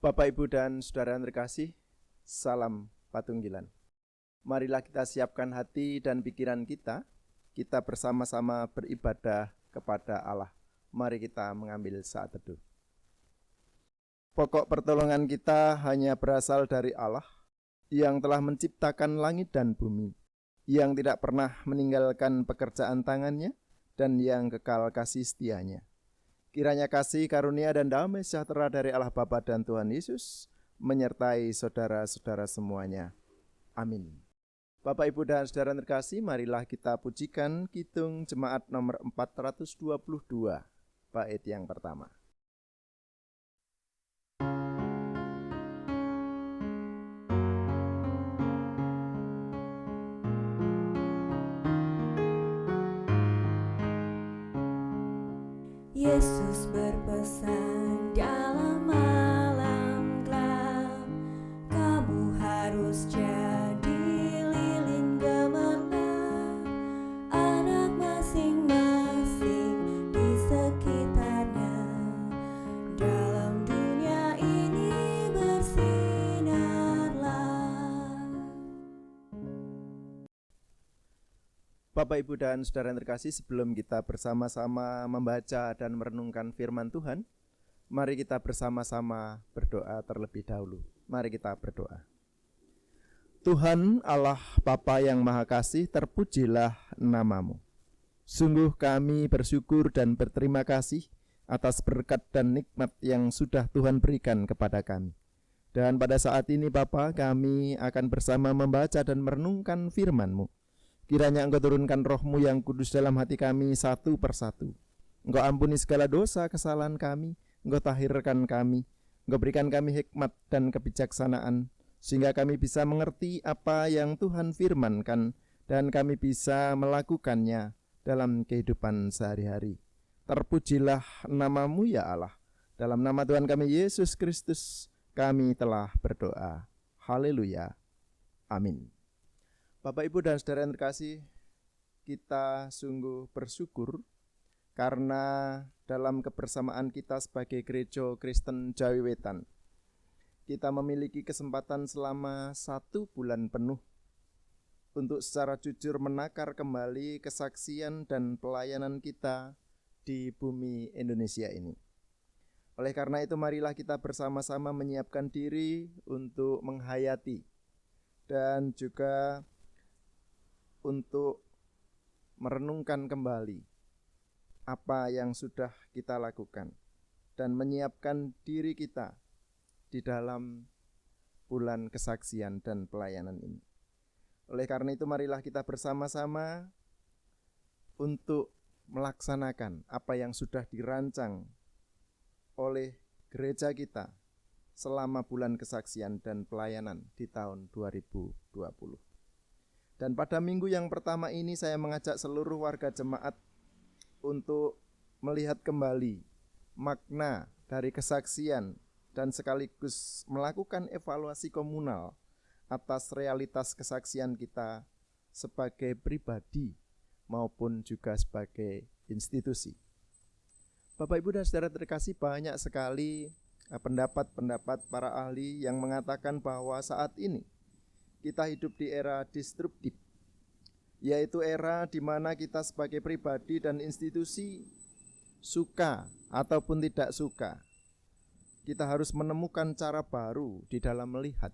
Bapak, Ibu, dan Saudara yang terkasih, salam Patunggilan. Marilah kita siapkan hati dan pikiran kita bersama-sama beribadah kepada Allah. Mari kita mengambil saat teduh. Pokok pertolongan kita hanya berasal dari Allah yang telah menciptakan langit dan bumi, yang tidak pernah meninggalkan pekerjaan tangannya, dan yang kekal kasih setianya. Kiranya kasih, karunia, dan damai sejahtera dari Allah Bapa dan Tuhan Yesus menyertai saudara-saudara semuanya. Amin. Bapak, Ibu, dan saudara terkasih, marilah kita pujikan Kidung Jemaat nomor 422, bait yang pertama. Yesus berpesan dalam malam gelap, kamu harus jadi lilin gemerlap, anak masing-masing di sekitarnya, dalam dunia ini bersinarlah. Bapak, Ibu, dan saudara yang terkasih, sebelum kita bersama-sama membaca dan merenungkan firman Tuhan, mari kita bersama-sama berdoa terlebih dahulu. Mari kita berdoa. Tuhan Allah Bapa yang Maha Kasih, terpujilah nama-Mu. Sungguh kami bersyukur dan berterima kasih atas berkat dan nikmat yang sudah Tuhan berikan kepada kami. Dan pada saat ini Bapa, kami akan bersama membaca dan merenungkan firman-Mu. Kiranya Engkau turunkan Roh-Mu yang kudus dalam hati kami satu persatu. Engkau ampuni segala dosa kesalahan kami, Engkau tahirkan kami, Engkau berikan kami hikmat dan kebijaksanaan, sehingga kami bisa mengerti apa yang Tuhan firmankan dan kami bisa melakukannya dalam kehidupan sehari-hari. Terpujilah nama-Mu ya Allah. Dalam nama Tuhan kami Yesus Kristus kami telah berdoa. Haleluya. Amin. Bapak, Ibu, dan saudara yang terkasih, kita sungguh bersyukur karena dalam kebersamaan kita sebagai Gereja Kristen Jawi Wetan, kita memiliki kesempatan selama 1 bulan penuh untuk secara jujur menakar kembali kesaksian dan pelayanan kita di bumi Indonesia ini. Oleh karena itu, marilah kita bersama-sama menyiapkan diri untuk menghayati dan juga untuk merenungkan kembali apa yang sudah kita lakukan dan menyiapkan diri kita di dalam bulan kesaksian dan pelayanan ini. Oleh karena itu, marilah kita bersama-sama untuk melaksanakan apa yang sudah dirancang oleh gereja kita selama bulan kesaksian dan pelayanan di tahun 2020. Dan pada minggu yang pertama ini saya mengajak seluruh warga jemaat untuk melihat kembali makna dari kesaksian dan sekaligus melakukan evaluasi komunal atas realitas kesaksian kita sebagai pribadi maupun juga sebagai institusi. Bapak, Ibu, dan saudara terkasih, banyak sekali pendapat-pendapat para ahli yang mengatakan bahwa saat ini kita hidup di era disruptif, yaitu era di mana kita sebagai pribadi dan institusi, suka ataupun tidak suka, kita harus menemukan cara baru di dalam melihat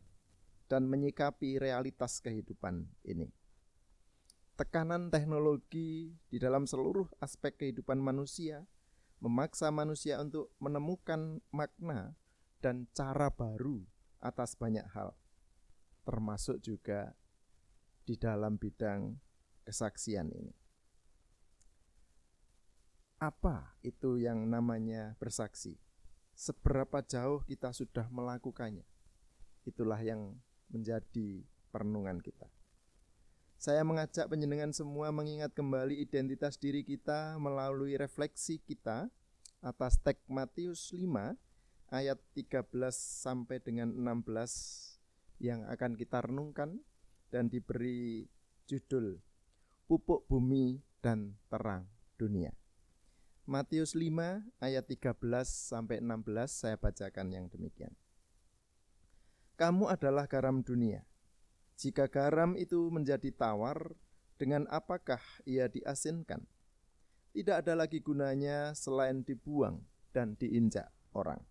dan menyikapi realitas kehidupan ini. Tekanan teknologi di dalam seluruh aspek kehidupan manusia memaksa manusia untuk menemukan makna dan cara baru atas banyak hal, termasuk juga di dalam bidang kesaksian ini. Apa itu yang namanya bersaksi? Seberapa jauh kita sudah melakukannya? Itulah yang menjadi perenungan kita. Saya mengajak panjenengan semua mengingat kembali identitas diri kita melalui refleksi kita atas teks Matius 5 ayat 13 sampai dengan 16 yang akan kita renungkan dan diberi judul Pupuk Bumi dan Terang Dunia. Matius 5 ayat 13 sampai 16 saya bacakan yang demikian. Kamu adalah garam dunia. Jika garam itu menjadi tawar, dengan apakah ia diasinkan? Tidak ada lagi gunanya selain dibuang dan diinjak orang.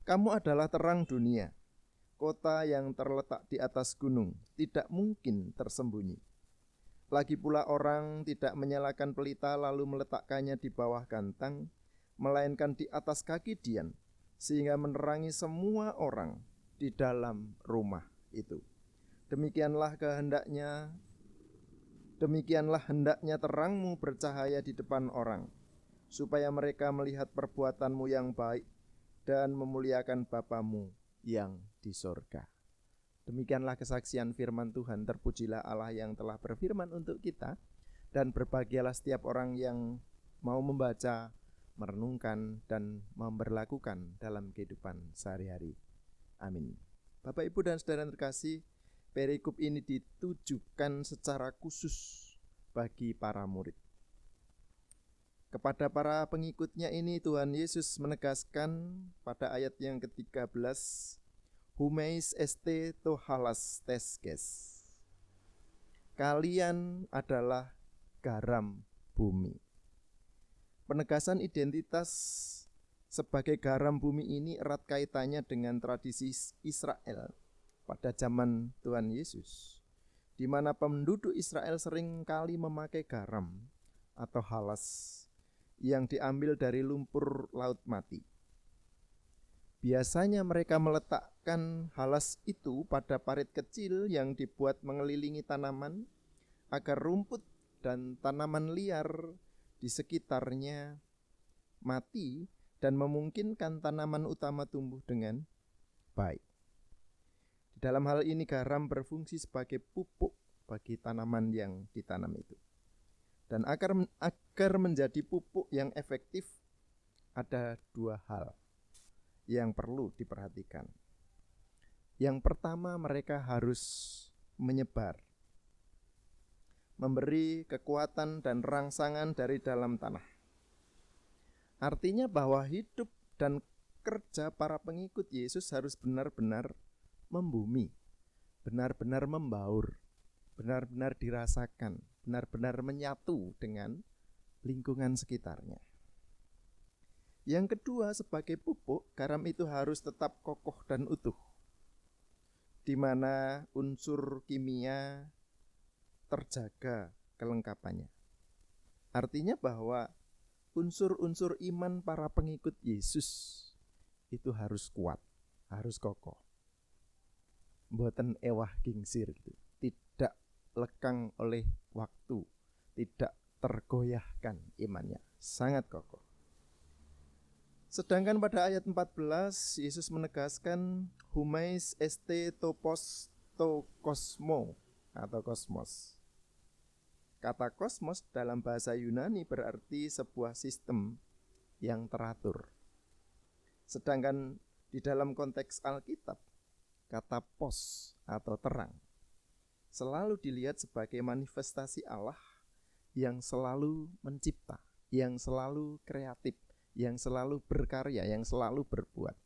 Kamu adalah terang dunia. Kota yang terletak di atas gunung tidak mungkin tersembunyi. Lagi pula orang tidak menyalakan pelita lalu meletakkannya di bawah gantang, melainkan di atas kaki dian, sehingga menerangi semua orang di dalam rumah itu. Demikianlah hendaknya terangmu bercahaya di depan orang, supaya mereka melihat perbuatanmu yang baik dan memuliakan Bapamu yang di sorga. Demikianlah kesaksian firman Tuhan. Terpujilah Allah yang telah berfirman untuk kita, dan berbahagialah setiap orang yang mau membaca, merenungkan, dan memberlakukan dalam kehidupan sehari-hari. Amin. Bapak, Ibu, dan saudara terkasih, perikop ini ditujukan secara khusus bagi para murid. Kepada para pengikutnya ini Tuhan Yesus menegaskan pada ayat yang ke-13, Humeis este to halas teskes. Kalian adalah garam bumi. Penegasan identitas sebagai garam bumi ini erat kaitannya dengan tradisi Israel pada zaman Tuhan Yesus, di mana penduduk Israel sering kali memakai garam atau halas yang diambil dari lumpur laut mati. Biasanya mereka meletakkan halas itu pada parit kecil yang dibuat mengelilingi tanaman agar rumput dan tanaman liar di sekitarnya mati dan memungkinkan tanaman utama tumbuh dengan baik. Di dalam hal ini garam berfungsi sebagai pupuk bagi tanaman yang ditanam itu. Dan agar menjadi pupuk yang efektif, ada dua hal yang perlu diperhatikan. Yang pertama, mereka harus menyebar, memberi kekuatan dan rangsangan dari dalam tanah. Artinya bahwa hidup dan kerja para pengikut Yesus harus benar-benar membumi, benar-benar membaur, benar-benar dirasakan, benar-benar menyatu dengan lingkungan sekitarnya. Yang kedua, sebagai pupuk, garam itu harus tetap kokoh dan utuh, di mana unsur kimia terjaga kelengkapannya. Artinya bahwa unsur-unsur iman para pengikut Yesus itu harus kuat, harus kokoh. Mboten ewah gingsir gitu. Tidak lekang oleh waktu, tidak tergoyahkan imannya, sangat kokoh. Sedangkan pada ayat 14 Yesus menegaskan Humeis este topos to kosmo atau kosmos. Kata kosmos dalam bahasa Yunani berarti sebuah sistem yang teratur. Sedangkan di dalam konteks Alkitab, kata pos atau terang selalu dilihat sebagai manifestasi Allah yang selalu mencipta, yang selalu kreatif, yang selalu berkarya, yang selalu berbuat.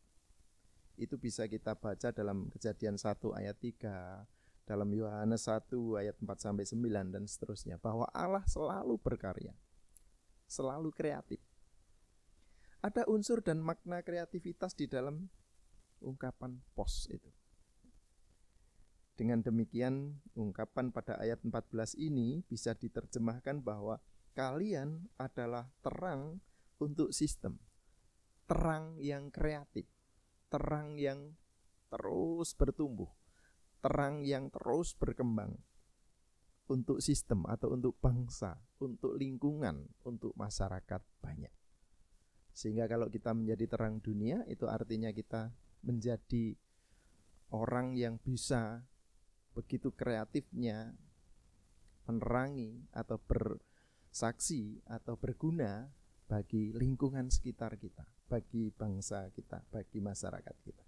Itu bisa kita baca dalam Kejadian 1 ayat 3, dalam Yohanes 1 ayat 4-9 dan seterusnya, bahwa Allah selalu berkarya, selalu kreatif. Ada unsur dan makna kreativitas di dalam ungkapan pos itu. Dengan demikian, ungkapan pada ayat 14 ini bisa diterjemahkan bahwa kalian adalah terang untuk sistem, terang yang kreatif, terang yang terus bertumbuh, terang yang terus berkembang untuk sistem atau untuk bangsa, untuk lingkungan, untuk masyarakat banyak. Sehingga kalau kita menjadi terang dunia, itu artinya kita menjadi orang yang bisa begitu kreatifnya menerangi atau bersaksi atau berguna bagi lingkungan sekitar kita, bagi bangsa kita, bagi masyarakat kita.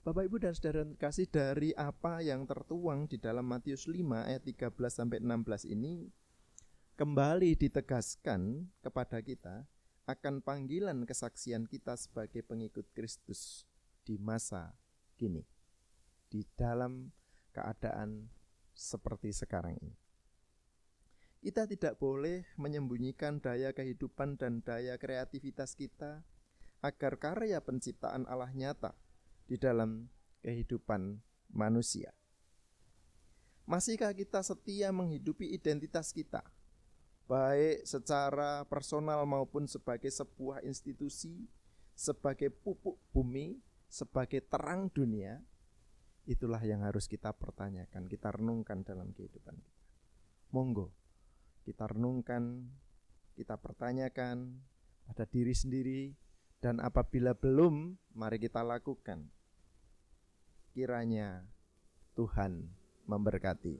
Bapak, Ibu, dan saudara terkasih, dari apa yang tertuang di dalam Matius 5 ayat 13-16 ini kembali ditegaskan kepada kita akan panggilan kesaksian kita sebagai pengikut Kristus di masa kini. di dalam keadaan seperti sekarang ini. Kita tidak boleh menyembunyikan daya kehidupan dan daya kreativitas kita agar karya penciptaan Allah nyata di dalam kehidupan manusia. Masihkah kita setia menghidupi identitas kita, baik secara personal maupun sebagai sebuah institusi, sebagai pupuk bumi, sebagai terang dunia? Itulah yang harus kita pertanyakan, kita renungkan dalam kehidupan kita. Monggo, kita renungkan, kita pertanyakan pada diri sendiri, dan apabila belum, mari kita lakukan. Kiranya Tuhan memberkati.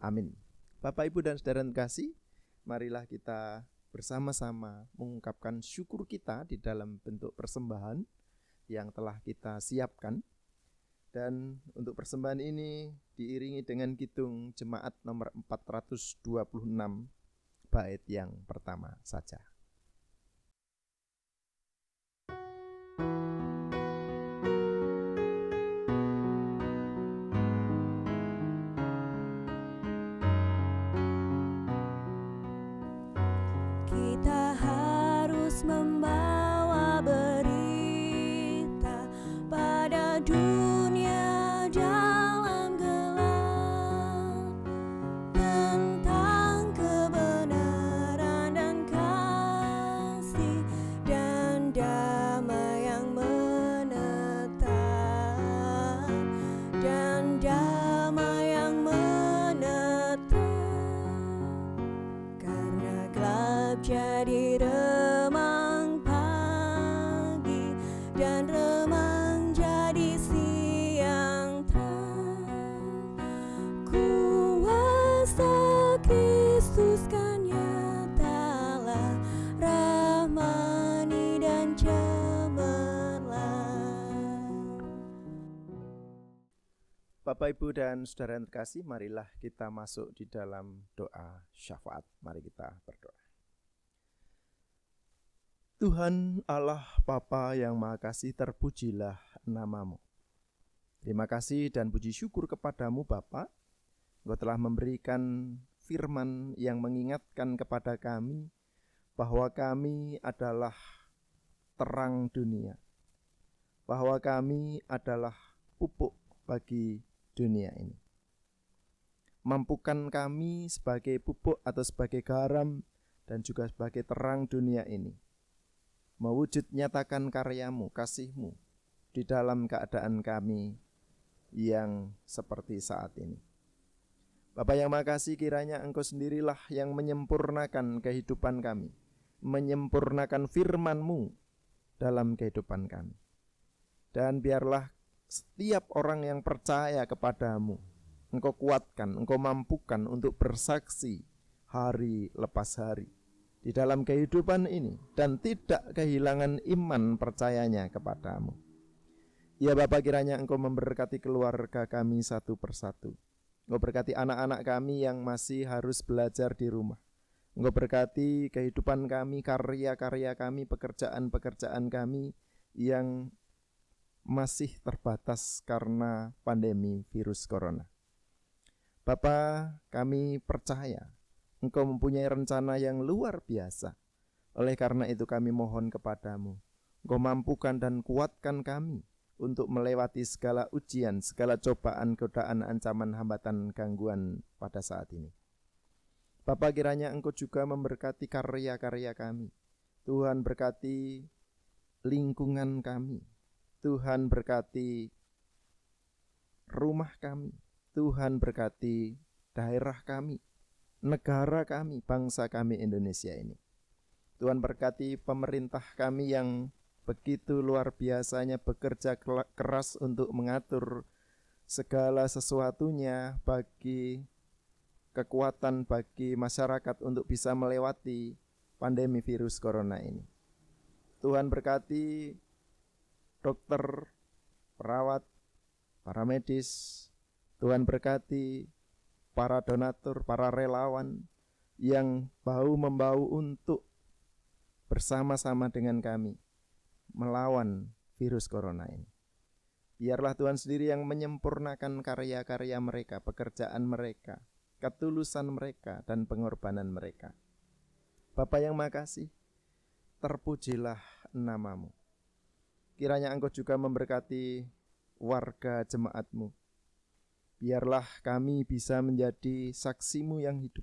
Amin. Bapak, Ibu, dan saudara yang kasih, marilah kita bersama-sama mengungkapkan syukur kita di dalam bentuk persembahan yang telah kita siapkan. Dan untuk persembahan ini diiringi dengan kidung jemaat nomor 426 bait yang pertama saja. Kita harus membawa berita pada dunia dalam gelap tentang kebenaran dan kasih dan damai yang menetap dan damai yang menetap. Karena gelap jadi remang pagi dan remang jadi siang terang. Kuasa Kristus kan nyatalah, rahmani dan cemerlang. Bapak, Ibu, dan saudara yang terkasih, marilah kita masuk di dalam doa syafaat. Mari kita berdoa. Tuhan Allah Bapa yang Maha Kasih, terpujilah nama-Mu. Terima kasih dan puji syukur kepadamu Bapa. Engkau telah memberikan firman yang mengingatkan kepada kami bahwa kami adalah terang dunia, bahwa kami adalah pupuk bagi dunia ini. Mampukan kami sebagai pupuk atau sebagai garam dan juga sebagai terang dunia ini mewujud nyatakan karya-Mu, kasih-Mu di dalam keadaan kami yang seperti saat ini. Bapa yang Maha Kasih, kiranya Engkau sendirilah yang menyempurnakan kehidupan kami, menyempurnakan firman-Mu dalam kehidupan kami. Dan biarlah setiap orang yang percaya kepadamu, Engkau kuatkan, Engkau mampukan untuk bersaksi hari lepas hari di dalam kehidupan ini, dan tidak kehilangan iman percayanya kepadamu. Ya Bapa, kiranya Engkau memberkati keluarga kami satu persatu. Engkau berkati anak-anak kami yang masih harus belajar di rumah. Engkau berkati kehidupan kami, karya-karya kami, pekerjaan-pekerjaan kami yang masih terbatas karena pandemi virus corona. Bapa, kami percaya Engkau mempunyai rencana yang luar biasa. Oleh karena itu kami mohon kepadamu, Engkau mampukan dan kuatkan kami untuk melewati segala ujian, segala cobaan, godaan, ancaman, hambatan, gangguan pada saat ini. Bapa, kiranya Engkau juga memberkati karya-karya kami. Tuhan berkati lingkungan kami. Tuhan berkati rumah kami. Tuhan berkati daerah kami, negara kami, bangsa kami Indonesia ini. Tuhan berkati pemerintah kami yang begitu luar biasanya bekerja keras untuk mengatur segala sesuatunya bagi kekuatan bagi masyarakat untuk bisa melewati pandemi virus corona ini. Tuhan berkati dokter, perawat, para medis. Tuhan berkati para donatur, para relawan yang bahu-membahu untuk bersama-sama dengan kami melawan virus corona ini. Biarlah Tuhan sendiri yang menyempurnakan karya-karya mereka, pekerjaan mereka, ketulusan mereka, dan pengorbanan mereka. Bapa yang makasih, terpujilah nama-Mu. Kiranya Engkau juga memberkati warga jemaat-Mu. Biarlah kami bisa menjadi saksi-Mu yang hidup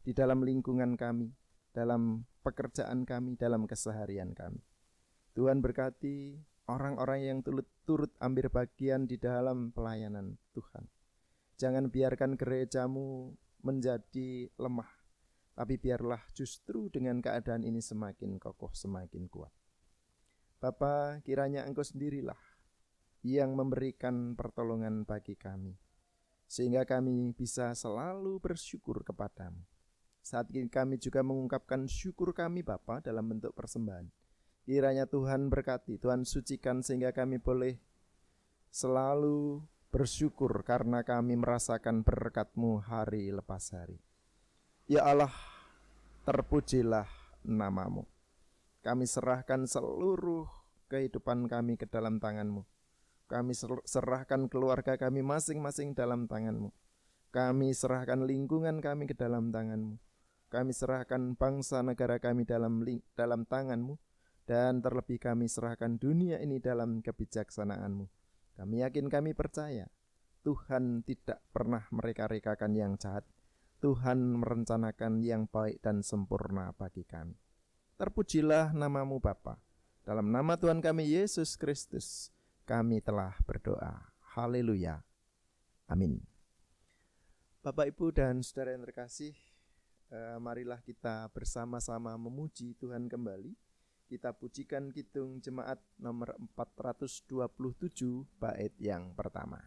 di dalam lingkungan kami, dalam pekerjaan kami, dalam keseharian kami. Tuhan berkati orang-orang yang turut ambil bagian di dalam pelayanan Tuhan. Jangan biarkan gereja-Mu menjadi lemah, tapi biarlah justru dengan keadaan ini semakin kokoh, semakin kuat. Bapa, kiranya Engkau sendirilah yang memberikan pertolongan bagi kami, sehingga kami bisa selalu bersyukur kepadamu. Saat ini kami juga mengungkapkan syukur kami Bapa dalam bentuk persembahan. Kiranya Tuhan berkati, Tuhan sucikan sehingga kami boleh selalu bersyukur karena kami merasakan berkat-Mu hari lepas hari. Ya Allah, terpujilah nama-Mu. Kami serahkan seluruh kehidupan kami ke dalam tangan-Mu. Kami serahkan keluarga kami masing-masing dalam tangan-Mu. Kami serahkan lingkungan kami ke dalam tangan-Mu. Kami serahkan bangsa negara kami dalam tangan-Mu. Dan terlebih kami serahkan dunia ini dalam kebijaksanaan-Mu. Kami yakin, kami percaya Tuhan tidak pernah mereka-rekakan yang jahat. Tuhan merencanakan yang baik dan sempurna bagi kami. Terpujilah nama-Mu Bapa. Dalam nama Tuhan kami Yesus Kristus kami telah berdoa. Haleluya. Amin. Bapak, Ibu, dan saudara yang terkasih, marilah kita bersama-sama memuji Tuhan kembali. Kita pujikan Kidung Jemaat nomor 427 bait yang pertama.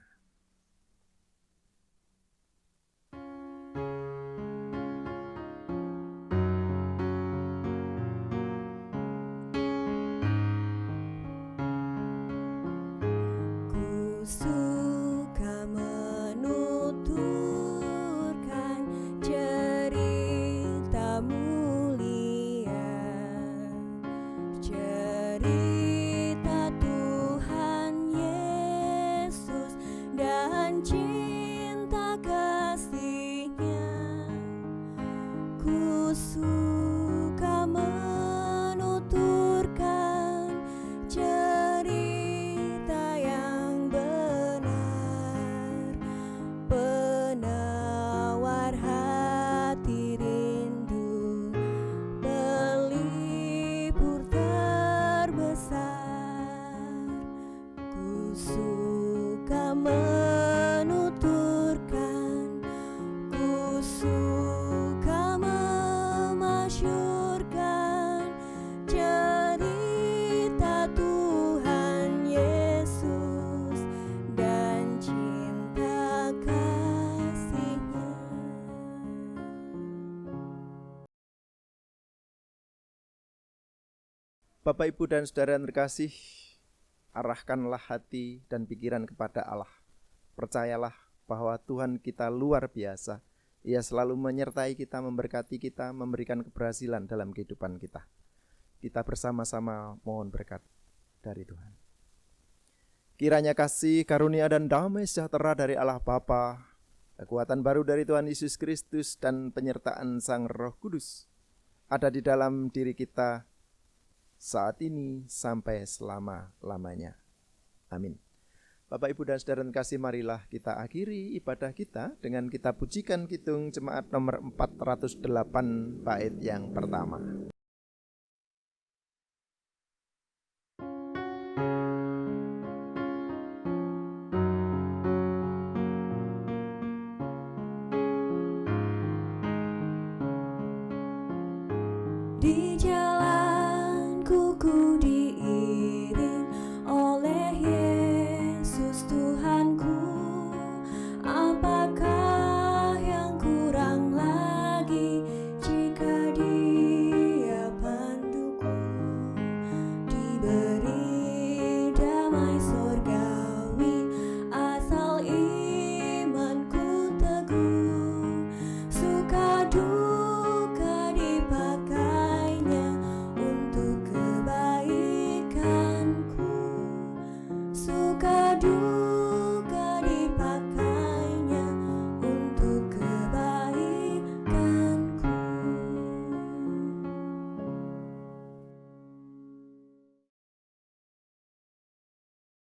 Ku suka menuturkan cerita mulia, cerita Tuhan Yesus dan cinta kasih-Nya. Ku suka menuturkan cerita yang benar, penawar hati rindu, pelipur terbesar. Ku suka menuturkan, ku suka memasyurkan cerita Tuhan Yesus dan cinta kasih-Nya. Bapak, Ibu, dan saudara yang terkasih, arahkanlah hati dan pikiran kepada Allah. Percayalah bahwa Tuhan kita luar biasa. Ia selalu menyertai kita, memberkati kita, memberikan keberhasilan dalam kehidupan kita. Kita bersama-sama mohon berkat dari Tuhan. Kiranya kasih, karunia, dan damai sejahtera dari Allah Bapa, kekuatan baru dari Tuhan Yesus Kristus, dan penyertaan Sang Roh Kudus ada di dalam diri kita saat ini sampai selama-lamanya. Amin. Bapak, Ibu, dan saudara yang kasih, marilah kita akhiri ibadah kita dengan kita pujikan Kidung Jemaat nomor 408 bait yang pertama. Di